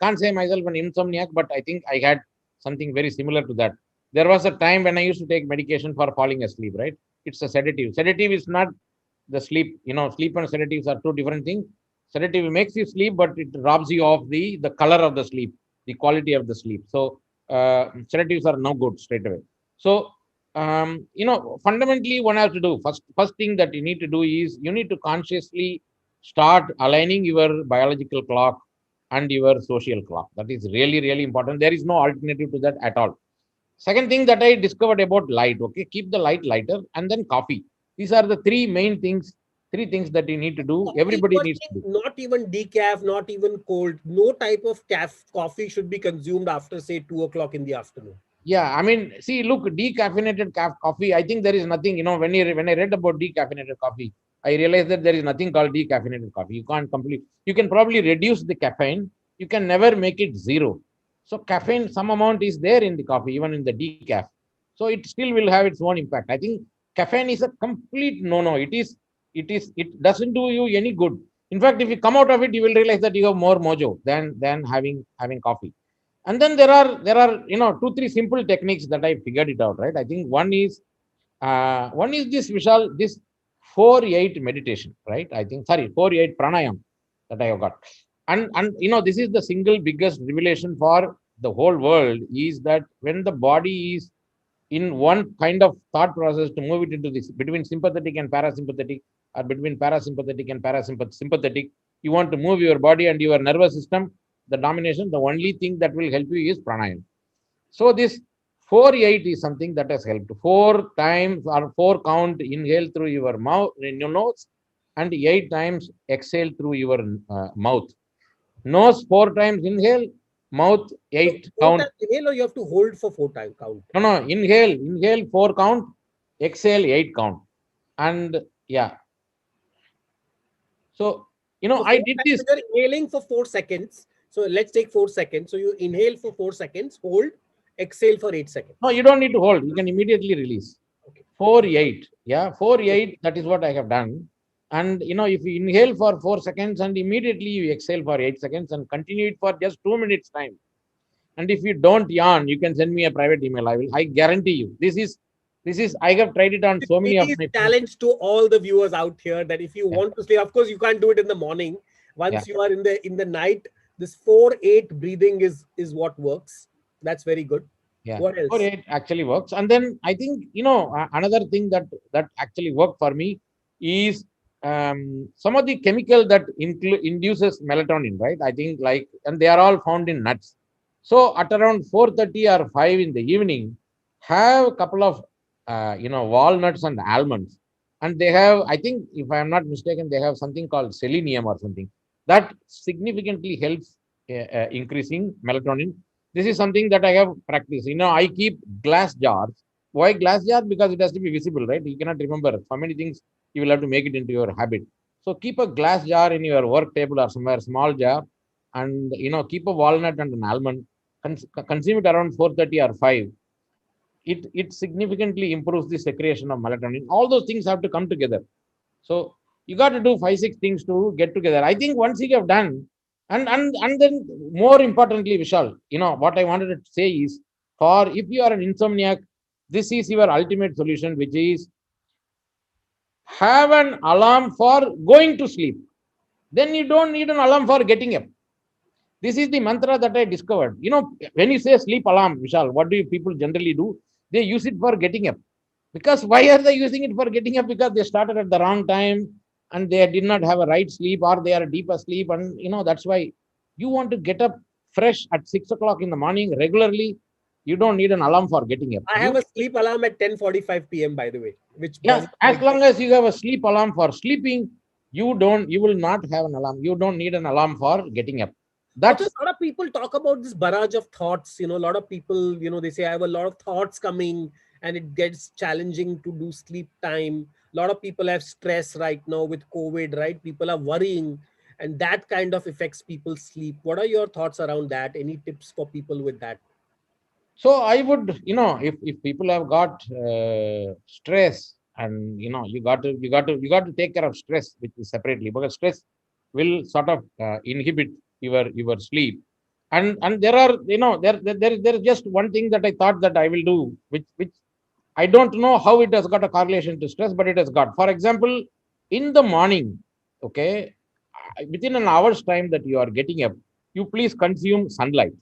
can't say myself an insomniac, but I think I had something very similar to that. There was a time when I used to take medication for falling asleep, right? It's a sedative. Sedative is not the sleep. Sleep and sedatives are two different things. Sedative makes you sleep, but it robs you of the color of the sleep, the quality of the sleep. So sedatives are no good straight away. So fundamentally, one has to do first thing that you need to do is you need to consciously start aligning your biological clock and your social clock. That is really, really important. There is no alternative to that at all. Second thing that I discovered about light, okay, keep the light lighter, and then coffee. These are the three main things, three things that you need to do. Coffee, Everybody you are needs to saying do. not even decaf, not even cold. No type of coffee should be consumed after, say, 2 o'clock in the afternoon. Yeah, I mean, see, look, decaffeinated coffee. I think there is nothing. When I read about decaffeinated coffee, I realized that there is nothing called decaffeinated coffee. You can't complete. You can probably reduce the caffeine. You can never make it zero. So caffeine, some amount is there in the coffee, even in the decaf. So it still will have its own impact. I think caffeine is a complete no-no. It doesn't do you any good. In fact, if you come out of it, you will realize that you have more mojo than having coffee. And then there are two three simple techniques that I figured it out, right? I think one is this Vishal, this 4-8 meditation, right? I think, sorry, 4-8 pranayam that I have got. And this is the single biggest revelation for the whole world, is that when the body is in one kind of thought process, to move it into this between sympathetic and parasympathetic, or between parasympathetic and parasympathetic, you want to move your body and your nervous system, the domination, the only thing that will help you is pranayam. So this 4-8 is something that has helped. 4 times or 4 count inhale through your mouth, in your nose, and 8 times exhale through your mouth. Nose 4 times inhale, mouth So 8 count. inhale, or you have to hold for 4 time count. No, no, inhale 4 count, exhale 8 count. And yeah, so So I four did times this. so you're inhaling for 4 seconds. So let's take 4 seconds. So you inhale for 4 seconds, hold, exhale for eight No, seconds. you don't need to hold. You can immediately release. Okay. 4-8. Yeah, four Okay. eight. That is what I have done. And if you inhale for 4 seconds and immediately you exhale for 8 seconds and continue it for just 2 minutes time. And if you don't yawn, you can send me a private email. I guarantee you. This is I have tried it on so many of Please my friends. challenge to all the viewers out here that if you Yeah, want to sleep, of course you can't do it in the morning. yeah, Once you are in the night, this 4-8 breathing is what works. That's very good. yeah. What Four else? eight actually works. And then I think another thing that actually worked for me is some of the chemical that induces melatonin, right? I think, like, and they are all found in nuts. So at around 4:30 or 5 in the evening, have a couple of walnuts and almonds, and they have, I think, if I am not mistaken, they have something called selenium or something that significantly helps increasing melatonin. This is something that I have practiced. I keep glass jars. Why glass jar? Because it has to be visible, right? You cannot remember. For many things, you will have to make it into your habit. So keep a glass jar in your work table or somewhere, small jar, and keep a walnut and an almond. Consume it around 4:30 or 5. It significantly improves the secretion of melatonin. All those things have to come together. So you got to do 5 6 things to get together. I think once you have done, and then more importantly, Vishal, what I wanted to say is, for if you are an insomniac, this is your ultimate solution, which is have an alarm for going to sleep. Then you don't need an alarm for getting up. This is the mantra that I discovered. When you say sleep alarm, Vishal, what do people generally do? They use it for getting up. Because why are they using it for getting up? Because they started at the wrong time and they did not have a right sleep, or they are deep asleep. And that's why you want to get up fresh at 6 o'clock in the morning regularly. You don't need an alarm for getting up. I have a sleep alarm at 10:45 p.m. by the way, which Yeah, buzzes as like long as you have a sleep alarm for sleeping, you will not have an alarm. You don't need an alarm for getting up. also, That's a lot of people talk about this barrage of thoughts. A lot of people, they say, I have a lot of thoughts coming and it gets challenging to do sleep time. A lot of people have stress right now with COVID, right? People are worrying and that kind of affects people's sleep. What are your thoughts around that? Any tips for people with that? So I would, if people have got stress, and you got to take care of stress, which is separately, because stress will sort of inhibit your sleep. And there are, there is just one thing that I thought that I will do, which I don't know how it has got a correlation to stress, but it has got. For example, in the morning, okay, within an hour's time that you are getting up, you please consume sunlight.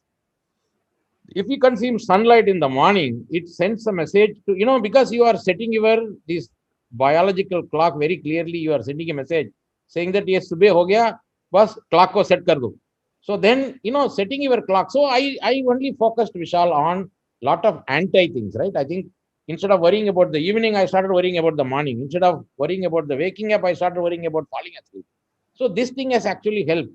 If you consume sunlight in the morning, it sends a message to, because you are setting your this biological clock very clearly. You are sending a message saying that yes, subah ho gaya, bas clock ko set kar do. So then, setting your clock. So I only focused, Vishal, on lot of anti things, right? I think instead of worrying about the evening, I started worrying about the morning. Instead of worrying about the waking up, I started worrying about falling asleep. So this thing has actually helped.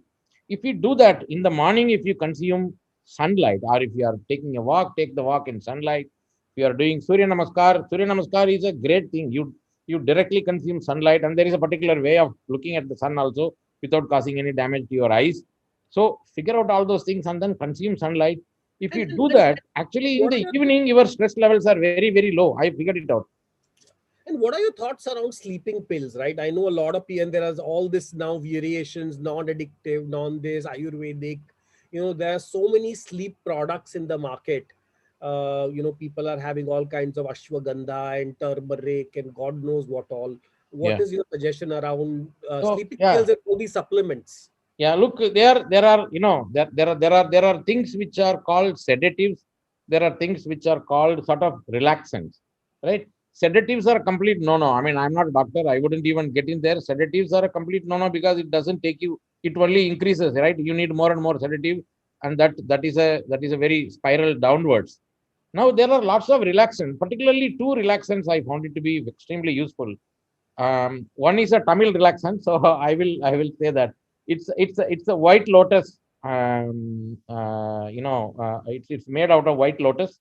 If you do that in the morning, if you consume sunlight, or if you are taking a walk, take the walk in sunlight. If you are doing Surya Namaskar is a great thing. You directly consume sunlight, and there is a particular way of looking at the sun also without causing any damage to your eyes. So figure out all those things and then consume sunlight. If you And, do and, that, actually in what are the your evening, your stress levels are very, very low. I figured it out. And what are your thoughts around sleeping pills, right? I know a lot of people, and there is all this now variations, non-addictive, non-this, Ayurvedic. There are so many sleep products in the market. People are having all kinds of ashwagandha and turmeric and God knows what all. What Yeah. is your suggestion around So sleeping yeah, pills and all these supplements? yeah. Look, there are there are things which are called sedatives. There are things which are called sort of relaxants, right? Sedatives are a complete no-no. I mean, I'm not a doctor. I wouldn't even get in there. Sedatives are a complete no-no because it doesn't take you. It only increases, right? You need more and more sedative, and that is a very spiral downwards. Now there are lots of relaxants, particularly two relaxants. I found it to be extremely useful. One is a Tamil relaxant, so I will say that it's a white lotus. It's made out of white lotus.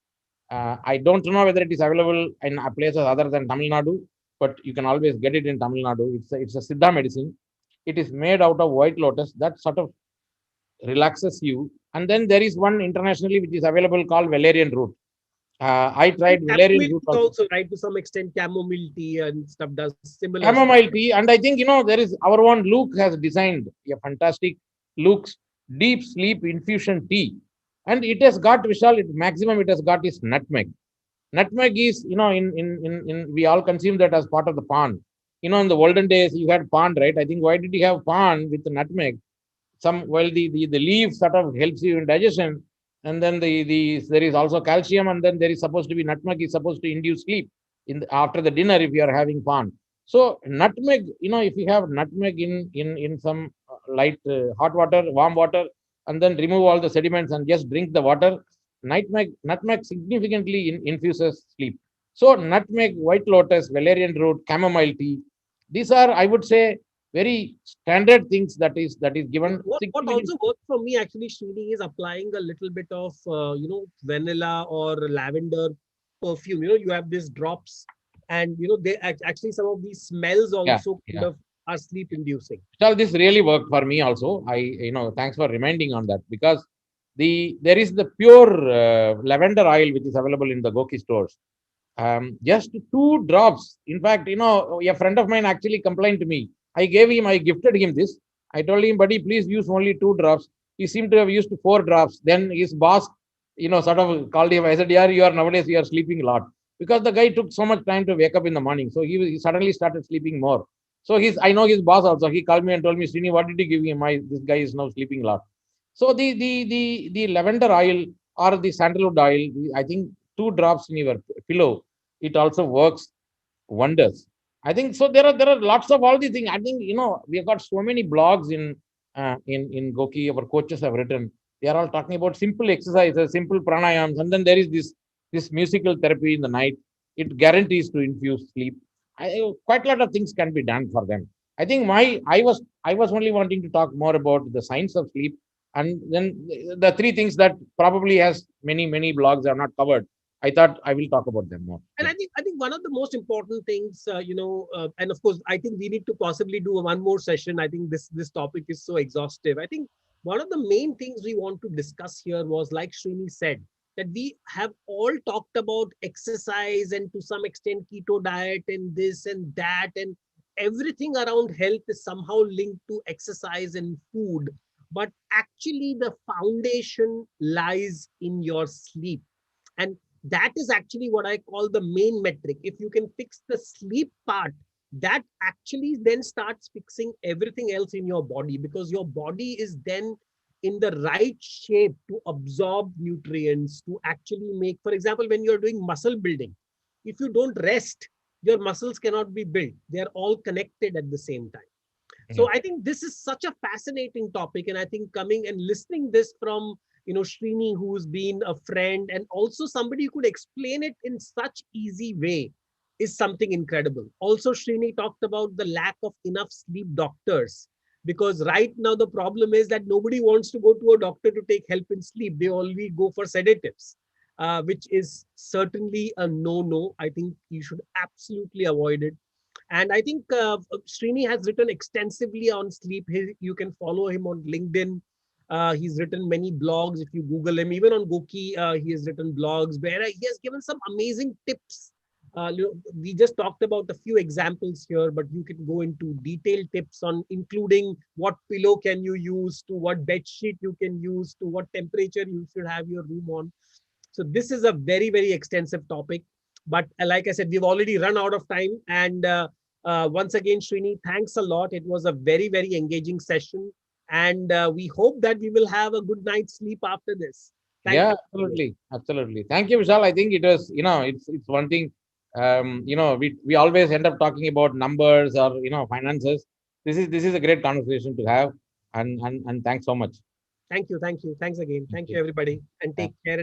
I don't know whether it is available in places other than Tamil Nadu, but you can always get it in Tamil Nadu. It's a Siddha medicine. It is made out of white lotus. That sort of relaxes you. And then there is one internationally which is available called valerian root. I I think tried valerian chamomile root tea also. also, right? To some extent, chamomile tea and stuff does similar stuff. Chamomile tea, and I think there is our own Luke has designed a fantastic Luke's deep sleep infusion tea, and it has got Vishal. Maximum it has got is nutmeg. Nutmeg is in we all consume that as part of the pan. In the olden days you had pan, right? I think why did you have pan with the nutmeg? The leaf sort of helps you in digestion, and then there is also calcium, and then there is supposed to be nutmeg is supposed to induce sleep after the dinner if you are having pan. So nutmeg, if you have nutmeg in some light hot water, warm water, and then remove all the sediments and just drink the water, nutmeg significantly infuses sleep. So nutmeg, white lotus, valerian root, chamomile tea, these are, I would say, very standard things that is given What significant. also works for me actually, Srini, is applying a little bit of vanilla or lavender perfume. You have these drops, and they actually some of these smells Yeah, also kind yeah. of are sleep inducing. So this really worked for me also. Thanks for reminding on that because there is the pure lavender oil which is available in the GOQii stores. Just two drops. In fact, a friend of mine actually complained to me. I gifted him this. I told him, buddy, please use only two drops. He seemed to have used four drops. Then his boss, sort of called him. I said, yeah, nowadays you are sleeping a lot because the guy took so much time to wake up in the morning. So he suddenly started sleeping more. So I know his boss also. He called me and told me, Srini, what did you give him? This guy is now sleeping a lot. So the lavender oil or the sandalwood oil, I think two drops in your pillow, it also works wonders. I think so. There are lots of all these things. I think we have got so many blogs in GOQii. Our coaches have written. They are all talking about simple exercises, simple pranayams, and then there is this musical therapy in the night. It guarantees to infuse sleep. Quite a lot of things can be done for them. I think I was only wanting to talk more about the science of sleep, and then the three things that probably has many blogs are not covered. I thought I will talk about them more. And Yeah. I think one of the most important things, and of course, I think we need to possibly do one more session. I think this topic is so exhaustive. I think one of the main things we want to discuss here was, like Srini said, that we have all talked about exercise and to some extent keto diet and this and that, and everything around health is somehow linked to exercise and food. But actually, the foundation lies in your sleep. And that is actually what I call the main metric. If you can fix the sleep part, that actually then starts fixing everything else in your body, because your body is then in the right shape to absorb nutrients, to actually make, for example, when you're doing muscle building, if you don't rest, your muscles cannot be built. They're all connected at the same time. Yeah. So I think this is such a fascinating topic, and I think coming and listening this from Srini, who's been a friend and also somebody who could explain it in such easy way, is something incredible. Also, Srini talked about the lack of enough sleep doctors, because right now the problem is that nobody wants to go to a doctor to take help in sleep. They only go for sedatives, which is certainly a no. I think you should absolutely avoid it. And I think Srini has written extensively on sleep. You can follow him on LinkedIn. He's written many blogs. If you Google him, even on GOQii, he has written blogs where he has given some amazing tips We just talked about a few examples here, but you can go into detailed tips on including what pillow can you use, to what bed sheet you can use, to what temperature you should have your room on. So this is a very, very extensive topic. But like I said, we've already run out of time. And once again, Srini, thanks a lot. It was a very, very engaging session. And we hope that we will have a good night's sleep after this. Thank Yeah, you. absolutely, absolutely. Thank you, Vishal. I think it was, it's one thing. We always end up talking about numbers or finances. This is a great conversation to have, and thanks so much. Thank you. Thank you. Thanks again. Thank Thank you, you. everybody. And take care. And